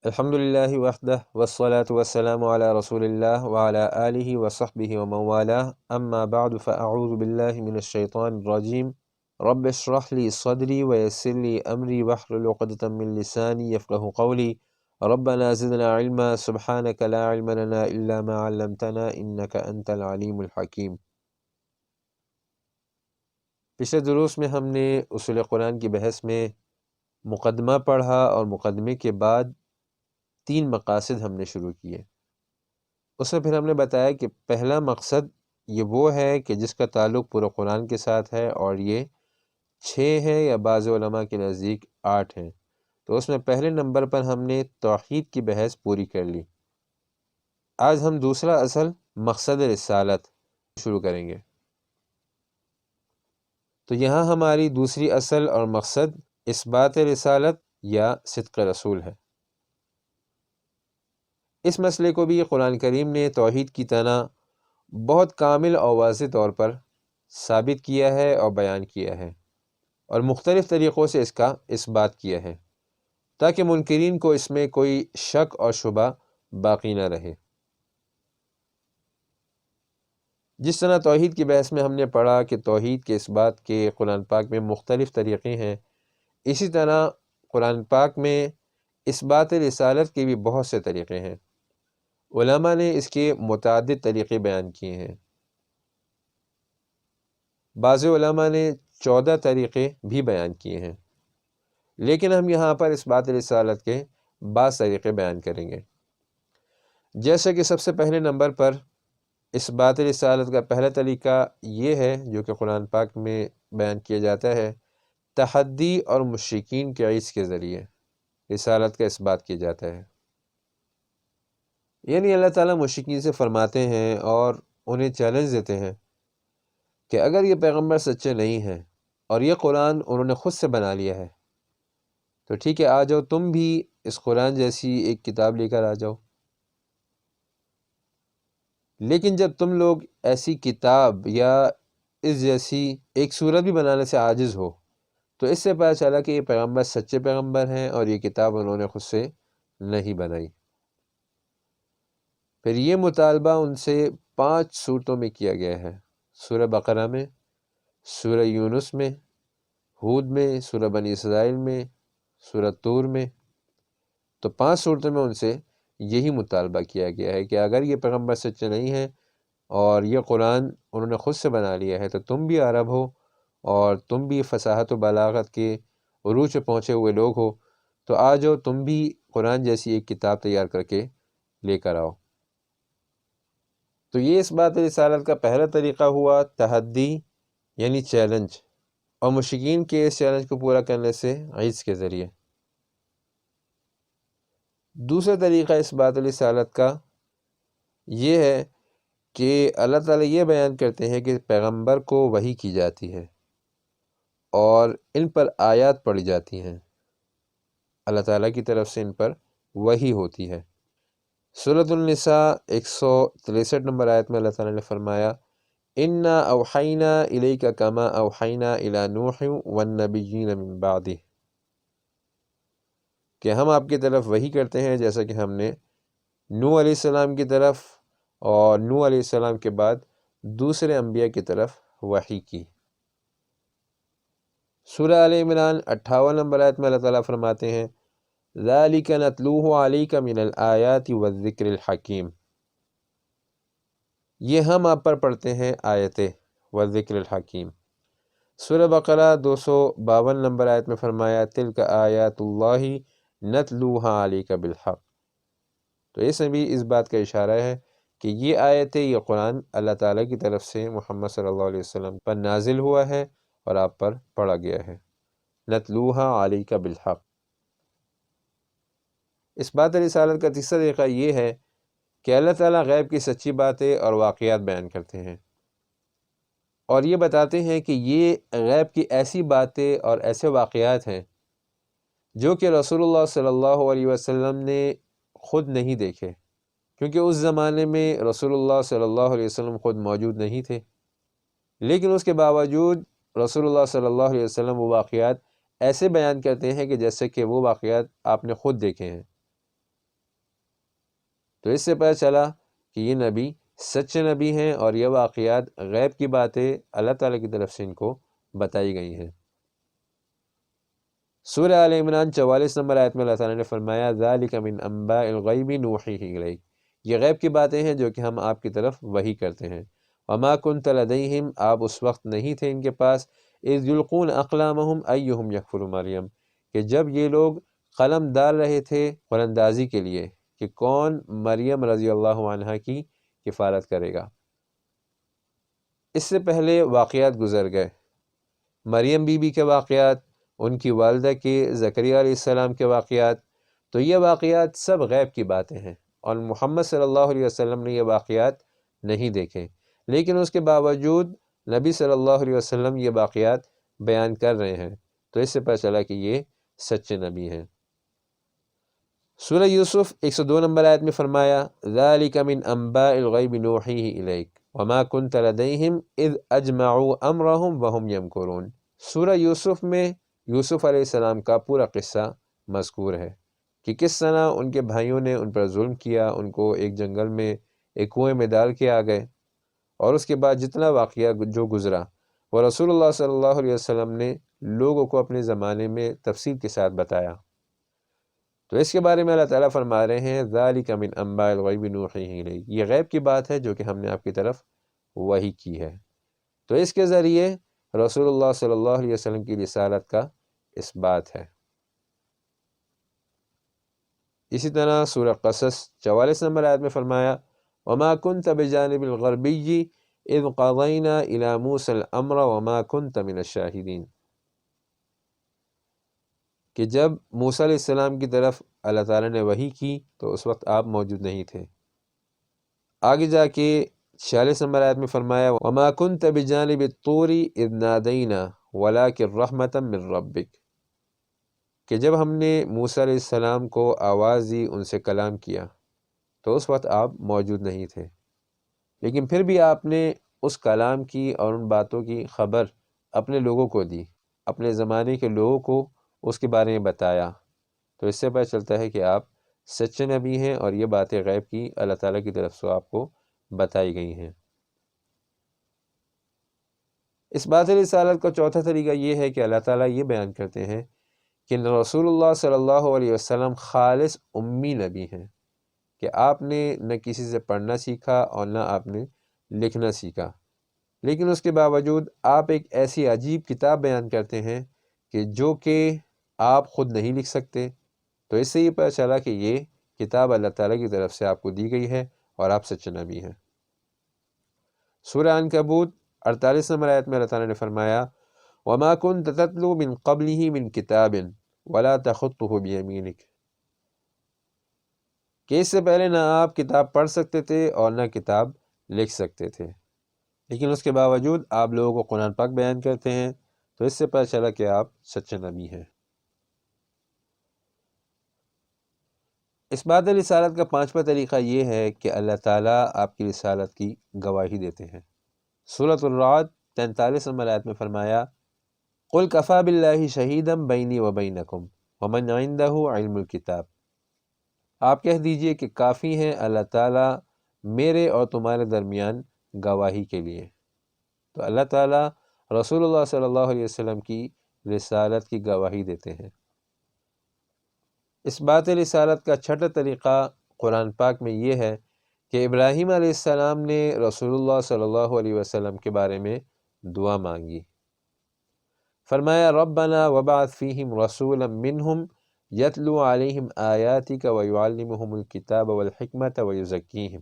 الحمد للہ وحدہ والصلاة والسلام علی رسول اللہ وعلی آلہ وصحبہ ومن والاه اما بعد فاعوذ باللہ من الشیطان الرجیم رب اشرح لی صدری ویسر لی امری واحلل عقدۃ من لسانی یفقہوا قولی ربنا زدنا علما سبحانک لا علم لنا الا ما علمتنا انک انت العلیم الحکیم۔ پچھلے دروس میں ہم نے اصول قرآن کی بحث میں مقدمہ پڑھا اور مقدمے کے بعد 3 مقاصد ہم نے شروع کیے۔ اس میں پھر ہم نے بتایا کہ پہلا مقصد یہ وہ ہے کہ جس کا تعلق پورے قرآن کے ساتھ ہے، اور یہ 6 ہے یا بعض علماء کے نزدیک 8 ہیں۔ تو اس میں پہلے نمبر پر ہم نے توحید کی بحث پوری کر لی۔ آج ہم دوسرا اصل مقصد رسالت شروع کریں گے۔ تو یہاں ہماری دوسری اصل اور مقصد اثبات رسالت یا صدق رسول ہے۔ اس مسئلے کو بھی قرآن کریم نے توحید کی طرح بہت کامل اور واضح طور پر ثابت کیا ہے اور بیان کیا ہے، اور مختلف طریقوں سے اس کا اثبات کیا ہے تاکہ منکرین کو اس میں کوئی شک اور شبہ باقی نہ رہے۔ جس طرح توحید کی بحث میں ہم نے پڑھا کہ توحید کے اثبات کے قرآن پاک میں مختلف طریقے ہیں، اسی طرح قرآن پاک میں اثبات رسالت کے بھی بہت سے طریقے ہیں۔ علماء نے اس کے متعدد طریقے بیان کیے ہیں۔ بعض علماء نے 14 طریقے بھی بیان کیے ہیں، لیکن ہم یہاں پر اثبات رسالت کے بعض طریقے بیان کریں گے۔ جیسے کہ سب سے پہلے نمبر پر اثبات رسالت کا پہلا طریقہ یہ ہے جو کہ قرآن پاک میں بیان کیا جاتا ہے، تحدی اور مشرکین کے عیز کے ذریعے رسالت کا اثبات کیا جاتا ہے۔ یعنی اللہ تعالیٰ مشرکین سے فرماتے ہیں اور انہیں چیلنج دیتے ہیں کہ اگر یہ پیغمبر سچے نہیں ہیں اور یہ قرآن انہوں نے خود سے بنا لیا ہے تو ٹھیک ہے، آ جاؤ تم بھی اس قرآن جیسی ایک کتاب لے کر آ جاؤ۔ لیکن جب تم لوگ ایسی کتاب یا اس جیسی ایک صورت بھی بنانے سے عاجز ہو تو اس سے پتہ چلا کہ یہ پیغمبر سچے پیغمبر ہیں اور یہ کتاب انہوں نے خود سے نہیں بنائی۔ پھر یہ مطالبہ ان سے 5 صورتوں میں کیا گیا ہے، سورہ بقرہ میں، سورہ یونس میں، ہود میں، سورہ بنی اسرائیل میں، سورہ طور میں۔ تو 5 صورتوں میں ان سے یہی مطالبہ کیا گیا ہے کہ اگر یہ پیغمبر سچے نہیں ہیں اور یہ قرآن انہوں نے خود سے بنا لیا ہے تو تم بھی عرب ہو اور تم بھی فصاحت و بلاغت کے عروج پہ پہنچے ہوئے لوگ ہو، تو آ جاؤ تم بھی قرآن جیسی ایک کتاب تیار کر کے لے کر آؤ۔ تو یہ اس بات رسالت کا پہلا طریقہ ہوا، تحدی یعنی چیلنج، اور مشرکین کے اس چیلنج کو پورا کرنے سے عیز کے ذریعے۔ دوسرا طریقہ اس بات رسالت کا یہ ہے کہ اللہ تعالیٰ یہ بیان کرتے ہیں کہ پیغمبر کو وحی کی جاتی ہے اور ان پر آیات پڑھی جاتی ہیں، اللہ تعالیٰ کی طرف سے ان پر وحی ہوتی ہے۔ سورۃ النساء 163 نمبر آیت میں اللہ تعالیٰ نے فرمایا، اِنَّا أَوْحَيْنَا إِلَيْكَ كَمَا أَوْحَيْنَا إِلَى نُوحٍ وَالنَّبِيِّينَ مِن بَعْدِهِ، کہ ہم آپ کی طرف وحی کرتے ہیں جیسا کہ ہم نے نوح علیہ السلام کی طرف اور نوح علیہ السلام کے بعد دوسرے انبیاء کی طرف وحی کی۔ سورہ آل عمران 58 نمبر آیت میں اللہ تعالیٰ فرماتے ہیں، ذَلِكَ نَتْلُوهُ عَلَيْكَ مِنَ الْآيَاتِ وَالذِّكْرِ الْحَكِيمِ، یہ ہم آپ پر پڑھتے ہیں آیتیں والذکر الحکیم۔ سورہ بقرہ 252 نمبر آیت میں فرمایا، تِلْكَ آیاتُ اللَّهِ نَتْلُوهَا عَلَيْكَ بِالْحَقِّ، تو اس میں بھی اس بات کا اشارہ ہے کہ یہ آیتیں، یہ قرآن اللہ تعالیٰ کی طرف سے محمد صلی اللہ علیہ وسلم پر نازل ہوا ہے اور آپ پر پڑھا گیا ہے، نَتْلُوهَا عَلَيْكَ بِالْحَقِّ۔ اس بات رسالت کا تیسرا طریقہ یہ ہے کہ اللہ تعالیٰ غیب کی سچی باتیں اور واقعات بیان کرتے ہیں اور یہ بتاتے ہیں کہ یہ غیب کی ایسی باتیں اور ایسے واقعات ہیں جو کہ رسول اللہ صلی اللہ علیہ وسلم نے خود نہیں دیکھے، کیونکہ اس زمانے میں رسول اللہ صلی اللہ علیہ وسلم خود موجود نہیں تھے، لیکن اس کے باوجود رسول اللہ صلی اللہ علیہ وسلم وہ واقعات ایسے بیان کرتے ہیں کہ جیسے کہ وہ واقعات آپ نے خود دیکھے ہیں۔ تو اس سے پتہ چلا کہ یہ نبی سچے نبی ہیں اور یہ واقعات غیب کی باتیں اللہ تعالیٰ کی طرف سے ان کو بتائی گئی ہیں۔ سورہ آل عمران 44 نمبر آیت میں اللہ تعالیٰ نے فرمایا ذَلِكَ مِنْ أَنْبَاءِ الْغَيْبِ نُوحِيهِ إِلَيْكَ، یہ غیب کی باتیں ہیں جو کہ ہم آپ کی طرف وحی کرتے ہیں۔ وَمَا كُنْتَ لَدَيْهِمْ، آپ اس وقت نہیں تھے ان کے پاس، إِذْ يُلْقُونَ أَقْلَامَهُمْ أَيُّهُمْ يَكْفُلُ مریم، کہ جب یہ لوگ قلم ڈال رہے تھے قلندازی کے لیے کہ کون مریم رضی اللہ عنہا کی کفالت کرے گا۔ اس سے پہلے واقعات گزر گئے، مریم بی بی کے واقعات، ان کی والدہ کے زکریا علیہ السلام کے واقعات، تو یہ واقعات سب غیب کی باتیں ہیں اور محمد صلی اللہ علیہ وسلم نے یہ واقعات نہیں دیکھے، لیکن اس کے باوجود نبی صلی اللہ علیہ وسلم یہ واقعات بیان کر رہے ہیں، تو اس سے پتہ چلا کہ یہ سچے نبی ہیں۔ سورہ یوسف 102 نمبر آیت میں فرمایا ذَلِكَ مِنْ أَنْبَاءِ الْغَيْبِ نُوحِيهِ إِلَيْكَ وَمَا كُنْتَ لَدَيْهِمْ إِذْ أَجْمَعُوا أَمْرَهُمْ وَهُمْ يَمْكُرُونَ۔ سورہ یوسف میں یوسف علیہ السلام کا پورا قصہ مذکور ہے کہ کس طرح ان کے بھائیوں نے ان پر ظلم کیا، ان کو ایک جنگل میں ایک کنویں میں ڈال کے آ گئے، اور اس کے بعد جتنا واقعہ جو گزرا وہ رسول اللہ صلی اللہ علیہ وسلم نے لوگوں کو اپنے زمانے میں تفصیل کے ساتھ بتایا۔ تو اس کے بارے میں اللہ تعالیٰ فرما رہے ہیں ذَلِكَ مِنْ أَنْبَاءِ الْغَيْبِ نُوحِيهِ إِلَيْكَ، یہ غیب کی بات ہے جو کہ ہم نے آپ کی طرف وحی کی ہے۔ تو اس کے ذریعے رسول اللہ صلی اللہ علیہ وسلم کی رسالت کا اس بات ہے۔ اسی طرح سورہ قصص 44 نمبر آیت میں فرمایا وَمَا كُنْتَ بِجَانِبِ الْغَرْبِيِّ إِذْ قَضَيْنَا إِلَى مُوسَى الْأَمْرَ وَمَا كُنْتَ مِنَ الشَّاهِدِينَ، کہ جب موسیٰ علیہ السلام کی طرف اللہ تعالیٰ نے وحی کی تو اس وقت آپ موجود نہیں تھے۔ آگے جا کے 46 نمبر آیت میں فرمایا وَمَا كُنْتَ بِجَانِبِ الطُّورِ إِذْ نَادَيْنَا وَلَٰكِنْ رَحْمَةً مِّن رَّبِّكَ، کہ جب ہم نے موسیٰ علیہ السلام کو آواز دی، ان سے کلام کیا، تو اس وقت آپ موجود نہیں تھے، لیکن پھر بھی آپ نے اس کلام کی اور ان باتوں کی خبر اپنے لوگوں کو دی، اپنے زمانے کے لوگوں کو اس کے بارے میں بتایا۔ تو اس سے پتہ چلتا ہے کہ آپ سچے نبی ہیں اور یہ باتیں غیب کی اللہ تعالیٰ کی طرف سے آپ کو بتائی گئی ہیں۔ اس بات رسالت کا چوتھا طریقہ یہ ہے کہ اللہ تعالیٰ یہ بیان کرتے ہیں کہ رسول اللہ صلی اللہ علیہ وسلم خالص امی نبی ہیں، کہ آپ نے نہ کسی سے پڑھنا سیکھا اور نہ آپ نے لکھنا سیکھا، لیکن اس کے باوجود آپ ایک ایسی عجیب کتاب بیان کرتے ہیں کہ جو کہ آپ خود نہیں لکھ سکتے، تو اس سے یہ پتہ چلا کہ یہ کتاب اللہ تعالیٰ کی طرف سے آپ کو دی گئی ہے اور آپ سچے نبی ہیں۔ سورہ عنکبوت 48 نمبر آیت میں اللہ تعالیٰ نے فرمایا وَمَا كُنْتَ تَتْلُو مِنْ قَبْلِهِ مِنْ كِتَابٍ وَلَا تَخُطُّهُ بِيَمِينِكَ، کہ اس سے پہلے نہ آپ کتاب پڑھ سکتے تھے اور نہ کتاب لکھ سکتے تھے، لیکن اس کے باوجود آپ لوگوں کو قرآن پاک بیان کرتے ہیں، تو اس سے پتہ چلا کہ آپ سچے نبی ہیں۔ اس بات رسالت کا پانچواں طریقہ یہ ہے کہ اللہ تعالیٰ آپ کی رسالت کی گواہی دیتے ہیں۔ سورۃ الرعد 43 نمبر آیت میں فرمایا قُلْ كَفَىٰ بِاللَّهِ شَهِيدًا بَيْنِي وَبَيْنَكُمْ وَمَنْ عِندَهُ عِلْمُ الْكِتَابِ، آپ کہہ دیجئے کہ کافی ہیں اللہ تعالیٰ میرے اور تمہارے درمیان گواہی کے لیے۔ تو اللہ تعالیٰ رسول اللہ صلی اللہ علیہ وسلم کی رسالت کی گواہی دیتے ہیں۔ اس بات رسالت کا چھٹا طریقہ قرآن پاک میں یہ ہے کہ ابراہیم علیہ السلام نے رسول اللہ صلی اللہ علیہ وسلم کے بارے میں دعا مانگی، فرمایا ربنا وبعث فیہم رسولا منہم یتلو علیہم آیاتک ویعلمہم الکتاب والحکمت ویزکیہم۔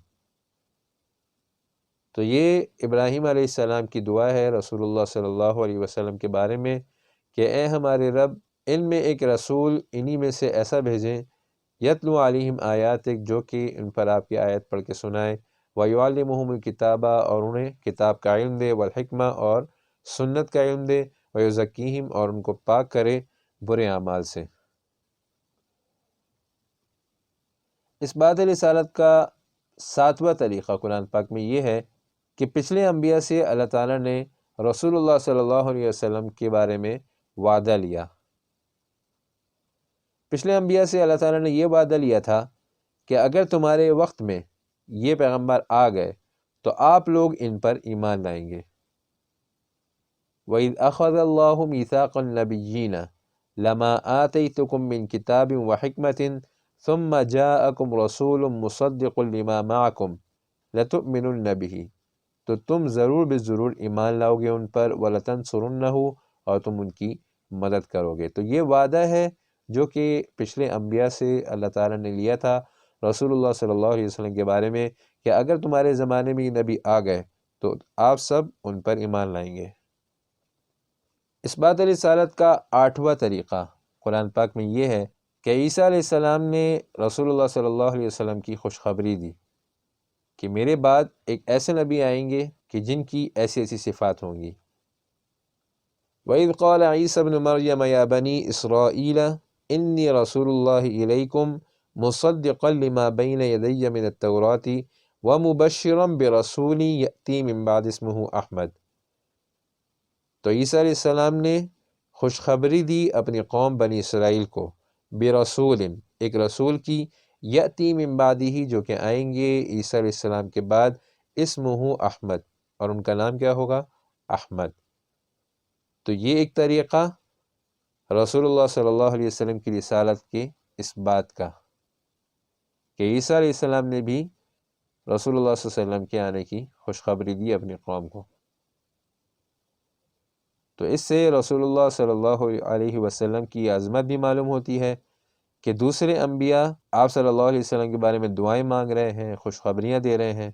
تو یہ ابراہیم علیہ السلام کی دعا ہے رسول اللہ صلی اللہ علیہ وسلم کے بارے میں کہ اے ہمارے رب، ان میں ایک رسول انہی میں سے ایسا بھیجیں یتلو علیہم آیاتک، جو کہ ان پر آپ کی آیت پڑھ کے سنائے، ویعلمہم الکتابہ، اور انہیں کتاب کا علم دے، والحکمہ، اور سنت کا علم دے، ویزکیہم، اور ان کو پاک کرے برے اعمال سے۔ اس بات رسالت کا ساتواں طریقہ قرآن پاک میں یہ ہے کہ پچھلے انبیاء سے اللہ تعالیٰ نے رسول اللہ صلی اللہ علیہ وسلم کے بارے میں وعدہ لیا۔ پچھلے انبیاء سے اللہ تعالیٰ نے یہ وعدہ لیا تھا کہ اگر تمہارے وقت میں یہ پیغمبر آ گئے تو آپ لوگ ان پر ایمان لائیں گے۔ وَإِذْ أَخَذَ اللَّهُ مِيثَاقَ النَّبِيِّينَ لَمَا آتَيْتُكُم مِّن كِتَابٍ وَحِكْمَةٍ ثُمَّ جَاءَكُمْ رَسُولٌ مُّصَدِّقٌ لِّمَا مَعَكُمْ لَتُؤْمِنُنَّ بِهِ، تو تم ضرور بالضرور ایمان لاؤ گے ان پر، وَلَتَنصُرُنَّهُ، اور تم ان کی مدد کرو گے۔ تو یہ وعدہ ہے جو کہ پچھلے انبیاء سے اللہ تعالیٰ نے لیا تھا رسول اللہ صلی اللہ علیہ وسلم کے بارے میں، کہ اگر تمہارے زمانے میں یہ نبی آ گئے تو آپ سب ان پر ایمان لائیں گے۔ اس بات رسالت کا 8واں طریقہ قرآن پاک میں یہ ہے کہ عیسیٰ علیہ السلام نے رسول اللہ صلی اللہ علیہ وسلم کی خوشخبری دی کہ میرے بعد ایک ایسے نبی آئیں گے کہ جن کی ایسی ایسی صفات ہوں گی۔ وَإِذْ قَالَ عِيسَى ابْنُ مَرْيَمَ يَا بَنِي إِسْرَائِيلَ إِنِّي رَسُولُ اللَّهِ إِلَيْكُمْ مُصَدِّقًا لِمَا بَيْنَ يَدَيَّ مِنَ التَّوْرَاةِ وَمُبَشِّرًا بِرَسُولٍ يَأْتِي مِن بَعْدِي اسْمُهُ أَحْمَدُ۔ تو عیسیٰ علیہ السلام نے خوشخبری دی اپنی قوم بنی اسرائیل کو، برسول، ایک رسول کی، یأتی من بعدہ، جو کہ آئیں گے عیسیٰ علیہ السلام کے بعد، اسمہ احمد، اور ان کا نام کیا ہوگا؟ احمد۔ تو یہ ایک طریقہ رسول اللہ صلی اللہ علیہ وسلم کی رسالت کے اس بات کا کہ عیسیٰ علیہ السلام نے بھی رسول اللہ صلی اللہ علیہ وسلم کے آنے کی خوشخبری دی اپنی قوم کو۔ تو اس سے رسول اللہ صلی اللہ علیہ وسلم کی عظمت بھی معلوم ہوتی ہے کہ دوسرے انبیاء آپ صلی اللہ علیہ وسلم کے بارے میں دعائیں مانگ رہے ہیں، خوشخبریاں دے رہے ہیں،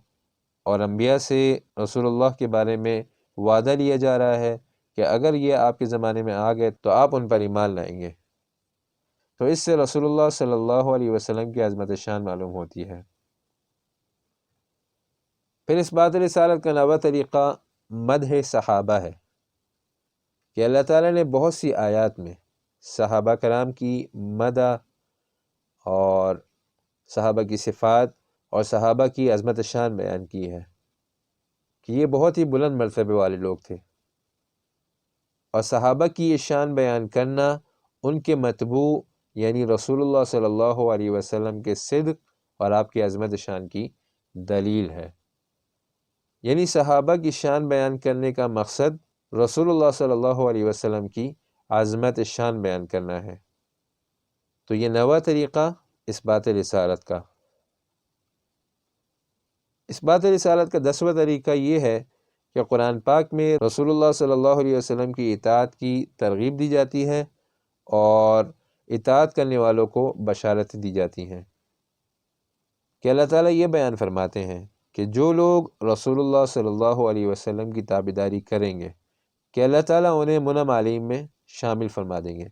اور انبیاء سے رسول اللہ کے بارے میں وعدہ لیا جا رہا ہے کہ اگر یہ آپ کے زمانے میں آ گئے تو آپ ان پر ایمان لائیں گے۔ تو اس سے رسول اللہ صلی اللہ علیہ وسلم کی عظمت شان معلوم ہوتی ہے۔ پھر اس بات رسالت کا 9واں طریقہ مدح صحابہ ہے کہ اللہ تعالیٰ نے بہت سی آیات میں صحابہ کرام کی مدح اور صحابہ کی صفات اور صحابہ کی عظمت شان بیان کی ہے کہ یہ بہت ہی بلند مرتبے والے لوگ تھے، اور صحابہ کی یہ شان بیان کرنا ان کے متبوع یعنی رسول اللہ صلی اللہ علیہ وسلم کے صدق اور آپ کی عظمت شان کی دلیل ہے۔ یعنی صحابہ کی شان بیان کرنے کا مقصد رسول اللہ صلی اللہ علیہ وسلم کی عظمت شان بیان کرنا ہے۔ تو یہ 9واں طریقہ اس بات رسالت کا۔ اس بات رسالت کا 10واں طریقہ یہ ہے کہ قرآن پاک میں رسول اللہ صلی اللہ علیہ وسلم کی اطاعت کی ترغیب دی جاتی ہے اور اطاعت کرنے والوں کو بشارت دی جاتی ہیں کہ اللہ تعالیٰ یہ بیان فرماتے ہیں کہ جو لوگ رسول اللہ صلی اللہ علیہ وسلم کی تابعداری کریں گے کہ اللہ تعالیٰ انہیں منعم علیہم میں شامل فرما دیں گے۔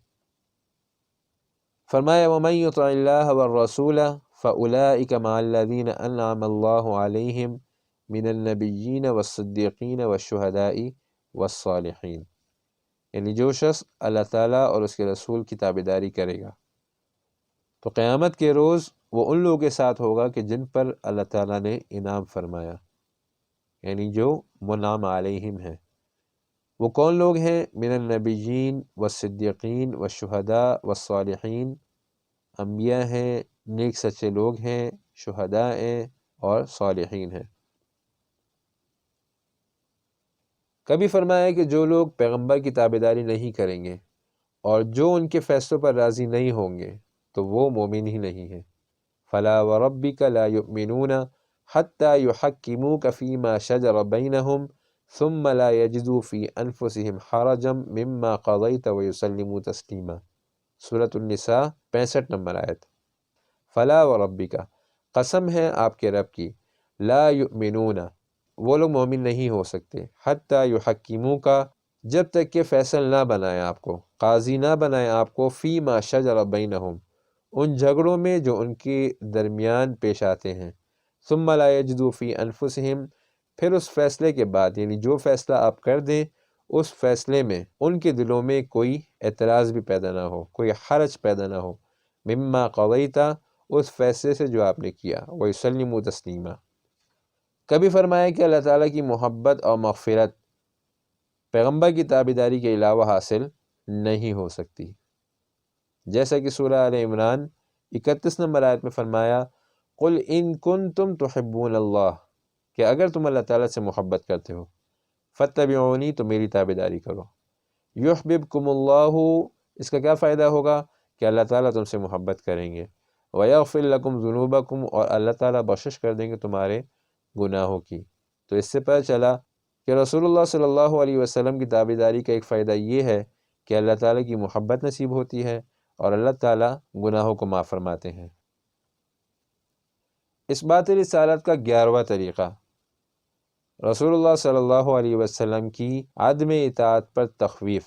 فرمایا وَمَن يُطِعِ اللَّهَ وَالرَّسُولَ فَأُولَٰئِكَ مَعَ الَّذِينَ أَنْعَمَ اللَّهُ عَلَيْهِمْ مِنَ النَّبِيِّينَ وَالصِّدِّيقِينَ وَالشُّهَدَاءِ وَالصَّالِحِينَ، یعنی جو شخص اللہ تعالیٰ اور اس کے رسول کی تابعداری کرے گا تو قیامت کے روز وہ ان لوگوں کے ساتھ ہوگا کہ جن پر اللہ تعالیٰ نے انعام فرمایا، یعنی جو منعم علیہم ہیں۔ وہ کون لوگ ہیں؟ من النبیین والصدیقین والشہداء والصالحین، انبیاء ہیں، نیک سچے لوگ ہیں، شہداء ہیں اور صالحین ہیں۔ کبھی فرمایا کہ جو لوگ پیغمبر کی تابعداری نہیں کریں گے اور جو ان کے فیصلوں پر راضی نہیں ہوں گے تو وہ مومن ہی نہیں ہیں۔ فلا وربک لا یؤمنون حتی یحکموک فیما شجر بینہم ثم لا يجدوا في انفسهم حرجا مما قضیت ویسلموا تسلیما، سورۃ النساء 65 نمبر آیت۔ فلا وربک، قسم ہے آپ کے رب کی، لا یؤمنون، وہ لوگ مومن نہیں ہو سکتے، حتی یحکموک، جب تک کہ فیصل نہ بنائے آپ کو، قاضی نہ بنائے آپ کو، فیما شجر بینہم، ان جھگڑوں میں جو ان کے درمیان پیش آتے ہیں، ثم لا یجدوا فی انفسہم، پھر اس فیصلے کے بعد، یعنی جو فیصلہ آپ کر دیں اس فیصلے میں ان کے دلوں میں کوئی اعتراض بھی پیدا نہ ہو، کوئی حرج پیدا نہ ہو، مما قضیت، اس فیصلے سے جو آپ نے کیا، ویسلموا تسلیما۔ کبھی فرمایا کہ اللہ تعالیٰ کی محبت اور مغفرت پیغمبر کی تابعداری کے علاوہ حاصل نہیں ہو سکتی، جیسا کہ سورہ آل عمران 31 نمبر آیت میں فرمایا قل ان کنتم تحبون اللہ، کہ اگر تم اللہ تعالیٰ سے محبت کرتے ہو، فاتبعونی، تو میری تابعداری کرو، یحببکم اللہ، اس کا کیا فائدہ ہوگا کہ اللہ تعالیٰ تم سے محبت کریں گے، ویغفر لکم ذنوبکم، اور اللہ تعالیٰ بخشش کر دیں گے تمہارے گناہوں کی۔ تو اس سے پتہ چلا کہ رسول اللہ صلی اللہ علیہ وسلم کی تابعداری کا ایک فائدہ یہ ہے کہ اللہ تعالیٰ کی محبت نصیب ہوتی ہے اور اللہ تعالیٰ گناہوں کو معاف فرماتے ہیں۔ اثبات رسالت کا 11واں طریقہ، رسول اللہ صلی اللہ علیہ وسلم کی عدم اطاعت پر تخویف،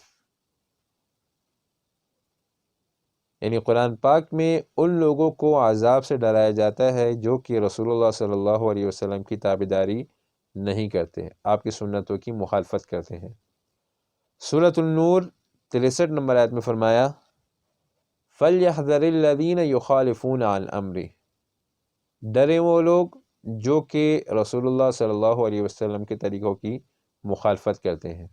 یعنی قرآن پاک میں ان لوگوں کو عذاب سے ڈرایا جاتا ہے جو کہ رسول اللہ صلی اللہ علیہ وسلم کی تابعداری نہیں کرتے، آپ کی سنتوں کی مخالفت کرتے ہیں۔ سورۃ النور 63 نمبر آیت میں فرمایا فَلْيَحْذَرِ الَّذِينَ يُخَالِفُونَ عَنْ أَمْرِهِ، ڈرے وہ لوگ جو کہ رسول اللہ صلی اللہ علیہ وسلم کے طریقوں کی مخالفت کرتے ہیں،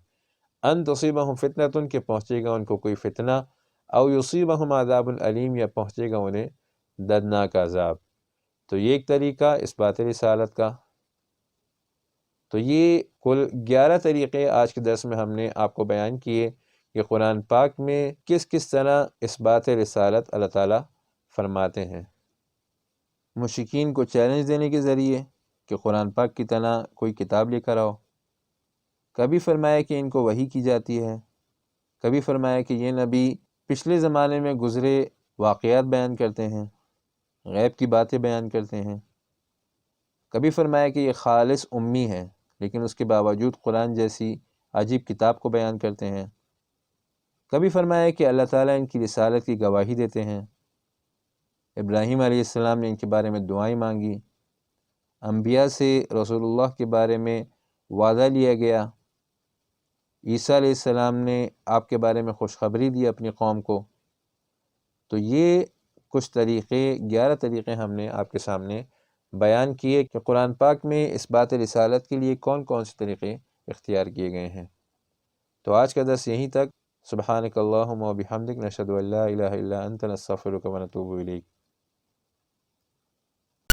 ان تصیبہم فتنۃ، کہ پہنچے گا ان کو کوئی فتنہ، او یصیبہم عذاب علیم، یا پہنچے گا انہیں دردناک عذاب۔ تو یہ ایک طریقہ اثبات رسالت کا۔ تو یہ کل 11 طریقے آج کے درس میں ہم نے آپ کو بیان کیے کہ قرآن پاک میں کس کس طرح اثبات رسالت اللہ تعالیٰ فرماتے ہیں۔ مشرکین کو چیلنج دینے کے ذریعے کہ قرآن پاک کی طرح کوئی کتاب لے کر آؤ، کبھی فرمایا کہ ان کو وحی کی جاتی ہے، کبھی فرمایا کہ یہ نبی پچھلے زمانے میں گزرے واقعات بیان کرتے ہیں، غیب کی باتیں بیان کرتے ہیں، کبھی فرمایا کہ یہ خالص امی ہے لیکن اس کے باوجود قرآن جیسی عجیب کتاب کو بیان کرتے ہیں، کبھی فرمایا کہ اللہ تعالیٰ ان کی رسالت کی گواہی دیتے ہیں، ابراہیم علیہ السلام نے ان کے بارے میں دعائیں مانگی، انبیاء سے رسول اللہ کے بارے میں وعدہ لیا گیا، عیسیٰ علیہ السلام نے آپ کے بارے میں خوشخبری دی اپنی قوم کو۔ تو یہ کچھ طریقے 11 طریقے ہم نے آپ کے سامنے بیان کیے کہ قرآن پاک میں اثبات رسالت کے لیے کون کون سے طریقے اختیار کیے گئے ہیں۔ تو آج کا درس یہیں تک۔ سبحانک اللہم و بحمدک، نشہد ان لا الہ الا انت، نستغفرک و نتوب الیک۔